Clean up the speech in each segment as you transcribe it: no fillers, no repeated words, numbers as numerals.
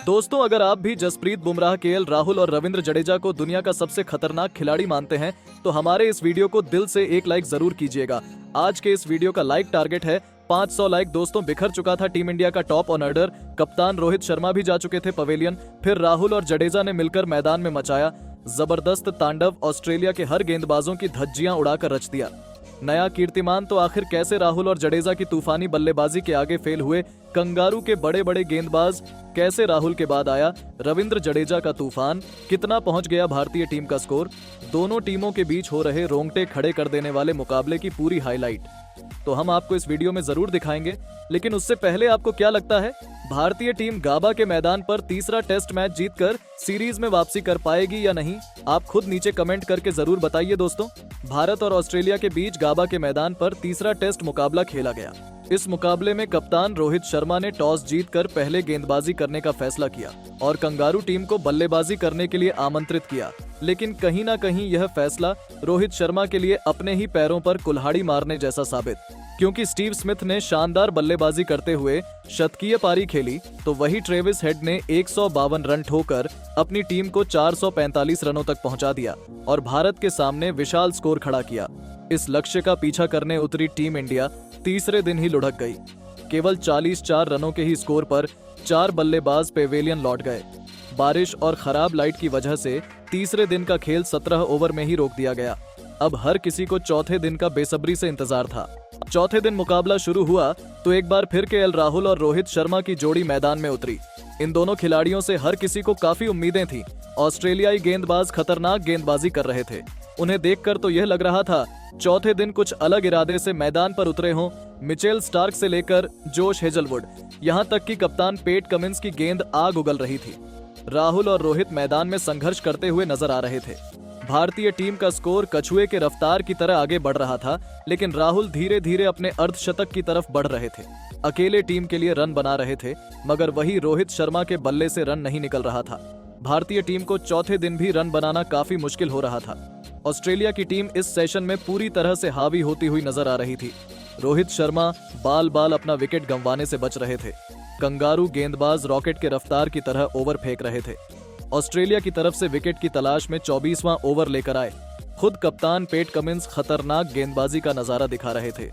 दोस्तों, अगर आप भी जसप्रीत बुमराह, केएल राहुल और रविंद्र जडेजा को दुनिया का सबसे खतरनाक खिलाड़ी मानते हैं तो हमारे इस वीडियो को दिल से एक लाइक जरूर कीजिएगा। आज के इस वीडियो का लाइक टारगेट है 500 लाइक। दोस्तों, बिखर चुका था टीम इंडिया का टॉप ऑर्डर। कप्तान रोहित शर्मा भी जा चुके थे पवेलियन, फिर राहुल और जडेजा ने मिलकर मैदान में मचाया जबरदस्त तांडव। ऑस्ट्रेलिया के हर गेंदबाजों की धज्जियां उड़ाकर रच दिया। नया कीर्तिमान तो आखिर कैसे राहुल और जडेजा की तूफानी बल्लेबाजी के आगे फेल हुए। कंगारू के बड़े बड़े गेंदबाज कैसे राहुल के बाद आया रविंद्र जडेजा का तूफान। कितना पहुंच गया भारतीय टीम का स्कोर। दोनों टीमों के बीच हो रहे रोंगटे खड़े कर देने वाले मुकाबले की पूरी हाईलाइट तो हम आपको इस वीडियो में जरूर दिखाएंगे। लेकिन उससे पहले आपको क्या लगता है, भारतीय टीम गाबा के मैदान पर तीसरा टेस्ट मैच जीतकर सीरीज में वापसी कर पाएगी या नहीं? आप खुद नीचे कमेंट करके जरूर बताइए। दोस्तों, भारत और ऑस्ट्रेलिया के बीच गाबा के मैदान पर तीसरा टेस्ट मुकाबला खेला गया। इस मुकाबले में कप्तान रोहित शर्मा ने टॉस जीतकर पहले गेंदबाजी करने का फैसला किया और कंगारू टीम को बल्लेबाजी करने के लिए आमंत्रित किया। लेकिन कहीं ना कहीं यह फैसला रोहित शर्मा के लिए अपने ही पैरों पर कुल्हाड़ी मारने जैसा साबित, क्योंकि स्टीव स्मिथ ने शानदार बल्लेबाजी करते हुए शतकीय पारी खेली तो वही ट्रेविस हेड ने 152 रन ठोकर अपनी टीम को 445 रनों तक पहुंचा दिया और भारत के सामने विशाल स्कोर खड़ा किया। इस लक्ष्य का पीछा करने उतरी टीम इंडिया तीसरे दिन ही लुढ़क गई। केवल 44 रनों के ही स्कोर पर 4 बल्लेबाज पेवेलियन लौट गए। बारिश और खराब लाइट की वजह से तीसरे दिन का खेल 17 ओवर में ही रोक दिया गया। अब हर किसी को चौथे दिन का बेसब्री से इंतजार था। चौथे दिन मुकाबला शुरू हुआ तो एक बार फिर केएल राहुल और रोहित शर्मा की जोड़ी मैदान में उतरी। इन दोनों खिलाड़ियों से हर किसी को काफी उम्मीदें थी। ऑस्ट्रेलियाई गेंदबाज खतरनाक गेंदबाजी कर रहे थे। उन्हें देखकर तो यह लग रहा था चौथे दिन कुछ अलग इरादे से मैदान पर उतरे हों। मिचेल स्टार्क से लेकर जोश हेजलवुड, यहाँ तक कि कप्तान पेट कमिंस की गेंद आग उगल रही थी। राहुल और रोहित मैदान में संघर्ष करते हुए नजर आ रहे थे। भारतीय टीम का स्कोर कछुए के रफ्तार की तरह आगे बढ़ रहा था, लेकिन राहुल धीरे धीरे अपने अर्धशतक की तरफ बढ़ रहे थे। अकेले टीम के लिए रन बना रहे थे, मगर वही रोहित शर्मा के बल्ले से रन नहीं निकल रहा था। भारतीय टीम को चौथे दिन भी रन बनाना काफी मुश्किल हो रहा था। ऑस्ट्रेलिया की टीम इस सेशन में पूरी तरह से हावी होती हुई नजर आ रही थी। रोहित शर्मा बाल बाल अपना विकेट गंवाने से बच रहे थे। कंगारू गेंदबाज रॉकेट के रफ्तार की तरह ओवर फेंक रहे थे। ऑस्ट्रेलिया की तरफ से विकेट की तलाश में 24वां ओवर लेकर आए। खुद कप्तान पेट कमिंस खतरनाक गेंदबाजी का नजारा दिखा रहे थे।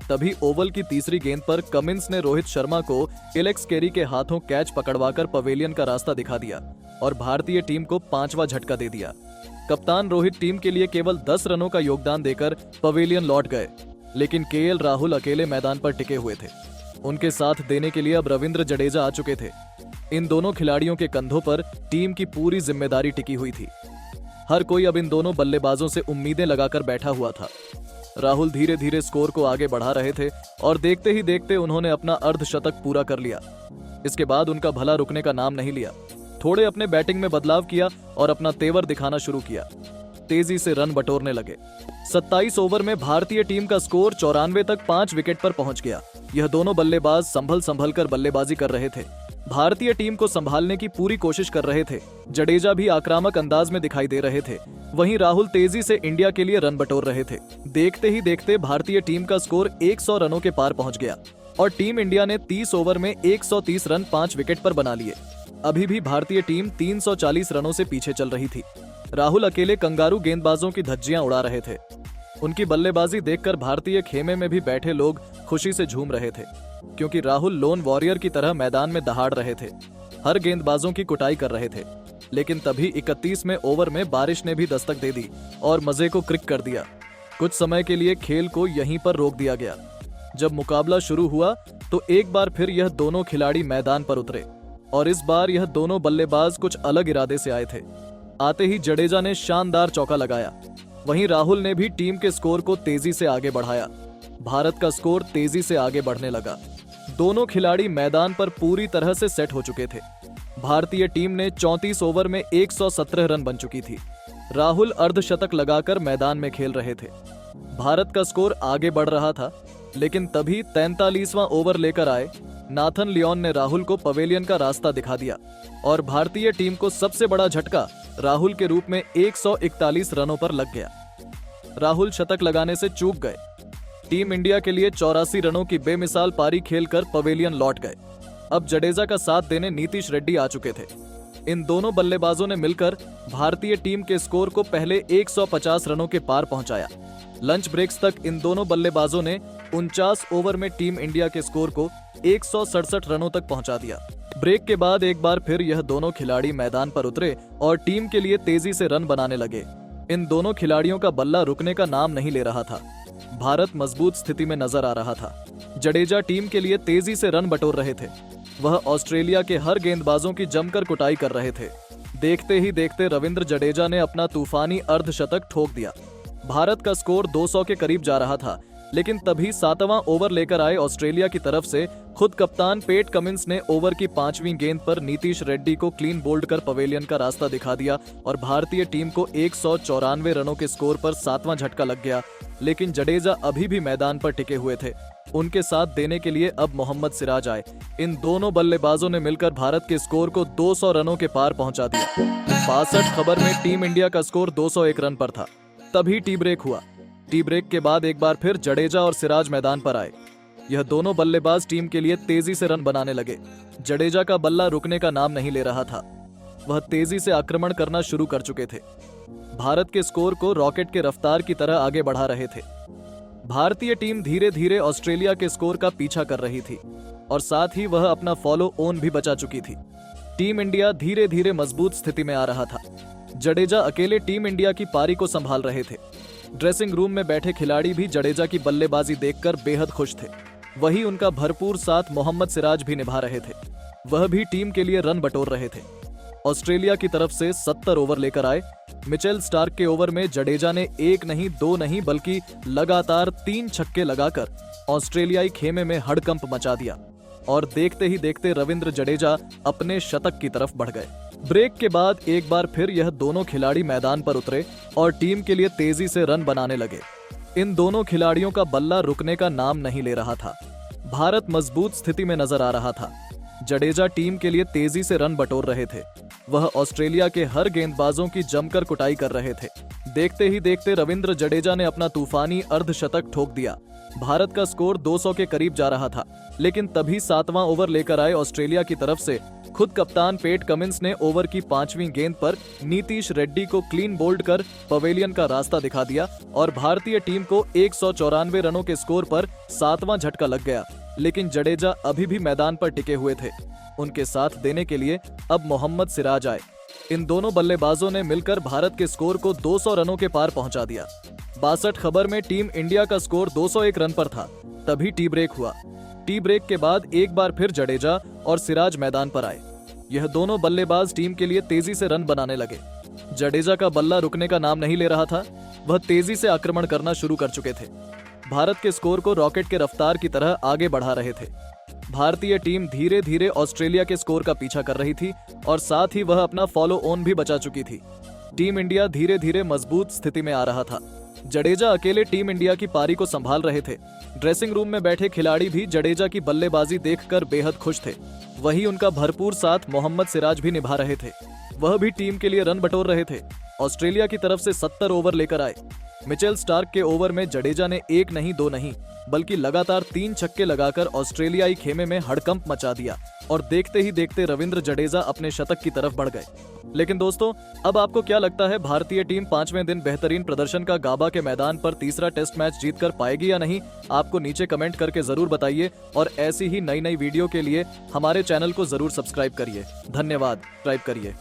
तभी ओवल की तीसरी गेंद पर कमिंस ने रोहित शर्मा को एलेक्स कैरी के हाथों कैच पकड़वाकर पवेलियन का रास्ता दिखा दिया और भारतीय टीम को 5वां झटका दे दिया। कप्तान रोहित टीम के लिए केवल 10 रनों का योगदान देकर पवेलियन लौट गए, लेकिन केएल राहुल अकेले मैदान पर टिके हुए थे। उनके साथ देने के लिए अब रविंद्र जडेजा आ चुके थे। इन दोनों खिलाड़ियों के कंधों पर टीम की पूरी जिम्मेदारी टिकी हुई थी। हर कोई अब इन दोनों बल्लेबाजों से उम्मीदें लगाकर बैठा हुआ था। राहुल धीरे धीरे स्कोर को आगे बढ़ा रहे थे और देखते ही देखते उन्होंने अपना अर्धशतक पूरा कर लिया। इसके बाद उनका भला रुकने का नाम नहीं लिया। थोड़े अपने बैटिंग में बदलाव किया और अपना तेवर दिखाना शुरू किया। तेजी से रन बटोरने लगे। 27 ओवर में भारतीय टीम का स्कोर 94 तक 5 विकेट पर पहुंच गया। यह दोनों बल्लेबाज संभल कर बल्लेबाजी कर रहे थे। भारतीय टीम को संभालने की पूरी कोशिश कर रहे थे। जडेजा भी आक्रामक अंदाज में दिखाई दे रहे थे। वहीं राहुल तेजी से इंडिया के लिए रन बटोर रहे थे। देखते ही देखते भारतीय टीम का स्कोर 100 रनों के पार पहुंच गया और टीम इंडिया ने 30 ओवर में 130 रन 5 विकेट पर बना लिए। अभी भी भारतीय टीम 340 रनों से पीछे चल रही थी। राहुल अकेले कंगारू गेंदबाजों की धज्जियां उड़ा रहे थे। उनकी बल्लेबाजी देखकर भारतीय खेमे में भी बैठे लोग खुशी से झूम रहे थे, क्योंकि राहुल लोन वॉरियर की तरह मैदान में दहाड़ रहे थे। हर गेंदबाजों की कुटाई कर रहे थे। लेकिन तभी 31वें ओवर में बारिश ने भी दस्तक दे दी और मजे को क्रिक कर दिया। कुछ समय के लिए खेल को यहीं पर रोक दिया गया। जब मुकाबला शुरू हुआ तो एक बार फिर यह दोनों खिलाड़ी मैदान पर उतरे और इस बार यह दोनों बल्लेबाज कुछ अलग इरादे से आए थे। आते ही जडेजा ने शानदार चौका लगाया। वहीं राहुल ने भी टीम के स्कोर को तेजी से आगे बढ़ाया। भारत का स्कोर तेजी से आगे बढ़ने लगा। दोनों खिलाड़ी मैदान पर पूरी तरह से सेट हो चुके थे। भारतीय टीम ने 34 ओवर में 117 रन बन चुकी थी। राहुल अर्धशतक लगाकर मैदान में खेल रहे थे। भारत का स्कोर आगे बढ़ रहा था, लेकिन तभी 43वां ओवर लेकर आए नाथन लियोन ने राहुल को पवेलियन का रास्ता दिखा दिया और भारतीय टीम को सबसे बड़ा झटका राहुल के रूप में 141 रनों पर लग गया। राहुल शतक लगाने से चूक गए। टीम इंडिया के लिए 84 रनों की बेमिसाल पारी खेलकर पवेलियन लौट गए। अब जडेजा का साथ देने नीतीश रेड्डी आ चुके थे। इन दोनों बल्लेबाजों ने मिलकर भारतीय टीम के स्कोर को पहले 150 रनों के पार पहुंचाया। लंच ब्रेक्स तक इन दोनों बल्लेबाजों ने 49 ओवर में टीम इंडिया के स्कोर को 167 रनों तक पहुंचा दिया। ब्रेक के बाद एक बार फिर यह दोनों खिलाड़ी मैदान पर उतरे और टीम के लिए तेजी से रन बनाने लगे। इन दोनों खिलाड़ियों का बल्ला रुकने का नाम नहीं ले रहा था। भारत मजबूत स्थिति में नजर आ रहा था। जडेजा टीम के लिए तेजी से रन बटोर रहे थे। वह ऑस्ट्रेलिया के हर गेंदबाजों की जमकर कुटाई कर रहे थे। देखते ही देखते रविंद्र जडेजा ने अपना तूफानी अर्धशतक ठोक दिया। भारत का स्कोर 200 के करीब जा रहा था, लेकिन तभी 7वां ओवर लेकर आए ऑस्ट्रेलिया की तरफ से खुद कप्तान पेट कमिंस ने ओवर की 5वीं गेंद पर नीतीश रेड्डी को क्लीन बोल्ड कर पवेलियन का रास्ता दिखा दिया और भारतीय टीम को 194 रनों के स्कोर पर 7वां झटका लग गया। लेकिन जडेजा अभी भी मैदान पर टिके हुए थे। उनके साथ देने के लिए अब मोहम्मद सिराज आए। इन दोनों बल्लेबाजों ने मिलकर भारत के स्कोर को 200 रनों के पार पहुंचा दिया। 62 खबर में टीम इंडिया का स्कोर 201 रन पर था। तभी टी ब्रेक हुआ। टी ब्रेक के बाद एक बार फिर जडेजा और सिराज मैदान पर आए। यह दोनों बल्लेबाज टीम के लिए तेजी से रन बनाने लगे। जडेजा का बल्ला रुकने का नाम नहीं ले रहा था। वह तेजी से आक्रमण करना शुरू कर चुके थे। भारत के स्कोर को रॉकेट के रफ्तार की तरह आगे बढ़ा रहे थे। भारतीय टीम धीरे धीरे ऑस्ट्रेलिया के स्कोर का पीछा कर रही थी और साथ ही वह अपना फॉलो ऑन भी बचा चुकी थी। टीम इंडिया धीरे धीरे मजबूत स्थिति में आ रहा था। जडेजा अकेले टीम इंडिया की पारी को संभाल रहे थे। ड्रेसिंग रूम में बैठे खिलाड़ी भी जडेजा की बल्लेबाजी देखकर बेहद खुश थे। वही उनका भरपूर साथ मोहम्मद सिराज भी निभा रहे थे। वह भी टीम के लिए रन बटोर रहे थे। ऑस्ट्रेलिया की तरफ से 70 ओवर लेकर आए। मिचेल स्टार्क के ओवर में जडेजा ने 1 नहीं 2 नहीं बल्कि लगातार 3 छक्के लगाकर ऑस्ट्रेलियाई खेमे में हड़कंप मचा दिया और देखते ही देखते रविंद्र जडेजा अपने शतक की तरफ बढ़ गए। ब्रेक के बाद एक बार फिर यह दोनों खिलाड़ी मैदान पर उतरे और टीम के लिए तेजी से रन बनाने लगे। इन दोनों खिलाड़ियों का बल्ला रुकने का नाम नहीं ले रहा था। भारत मजबूत स्थिति में नजर आ रहा था। जडेजा टीम के लिए तेजी से रन बटोर रहे थे। वह ऑस्ट्रेलिया के हर गेंदबाजों की जमकर कुटाई कर रहे थे। देखते ही देखते रविंद्र जडेजा ने अपना तूफानी अर्धशतक ठोक दिया। भारत का स्कोर 200 के करीब जा रहा था, लेकिन तभी 7वां ओवर लेकर आए ऑस्ट्रेलिया की तरफ से खुद कप्तान पेट कमिंस ने ओवर की 5वीं गेंद पर नीतीश रेड्डी को क्लीन बोल्ड कर पवेलियन का रास्ता दिखा दिया और भारतीय टीम को 194 रनों के स्कोर पर 7वां झटका लग गया। लेकिन जडेजा अभी भी मैदान पर टिके हुए थे। उनके साथ देने के लिए अब मोहम्मद सिराज आए। इन दोनों बल्लेबाजों ने मिलकर भारत के स्कोर को 200 रनों के पार पहुंचा दिया। 62 खबर में टीम इंडिया का स्कोर 201 रन पर था। तभी टी ब्रेक हुआ। टी ब्रेक के बाद एक बार फिर जडेजा और सिराज मैदान पर आए। यह दोनों बल्लेबाज टीम के लिए तेजी से रन बनाने लगे। जडेजा का बल्ला रुकने का नाम नहीं ले रहा था। वह तेजी से आक्रमण करना शुरू कर चुके थे। भारत के स्कोर को रॉकेट के रफ्तार की तरह आगे बढ़ा रहे थे। भारतीय टीम धीरे धीरे ऑस्ट्रेलिया के स्कोर का पीछा कर रही थी और साथ ही वह अपना फॉलो ऑन भी बचा चुकी थी। टीम इंडिया धीरे धीरे मजबूत स्थिति में आ रहा था। जडेजा अकेले टीम इंडिया की पारी को संभाल रहे थे। ड्रेसिंग रूम में बैठे खिलाड़ी भी जडेजा की बल्लेबाजी देखकर बेहद खुश थे। वही उनका भरपूर साथ मोहम्मद सिराज भी निभा रहे थे। वह भी टीम के लिए रन बटोर रहे थे। ऑस्ट्रेलिया की तरफ से 70 ओवर लेकर आए। मिचेल स्टार्क के ओवर में जडेजा ने 1 नहीं 2 नहीं बल्कि लगातार 3 छक्के लगाकर ऑस्ट्रेलियाई खेमे में हड़कंप मचा दिया और देखते ही देखते रविंद्र जडेजा अपने शतक की तरफ बढ़ गए। लेकिन दोस्तों, अब आपको क्या लगता है, भारतीय टीम 5वें दिन बेहतरीन प्रदर्शन का गाबा के मैदान पर तीसरा टेस्ट मैच जीत कर पाएगी या नहीं? आपको नीचे कमेंट करके जरूर बताइए और ऐसी ही नई नई वीडियो के लिए हमारे चैनल को जरूर सब्सक्राइब करिए। धन्यवाद। सब्सक्राइब करिए।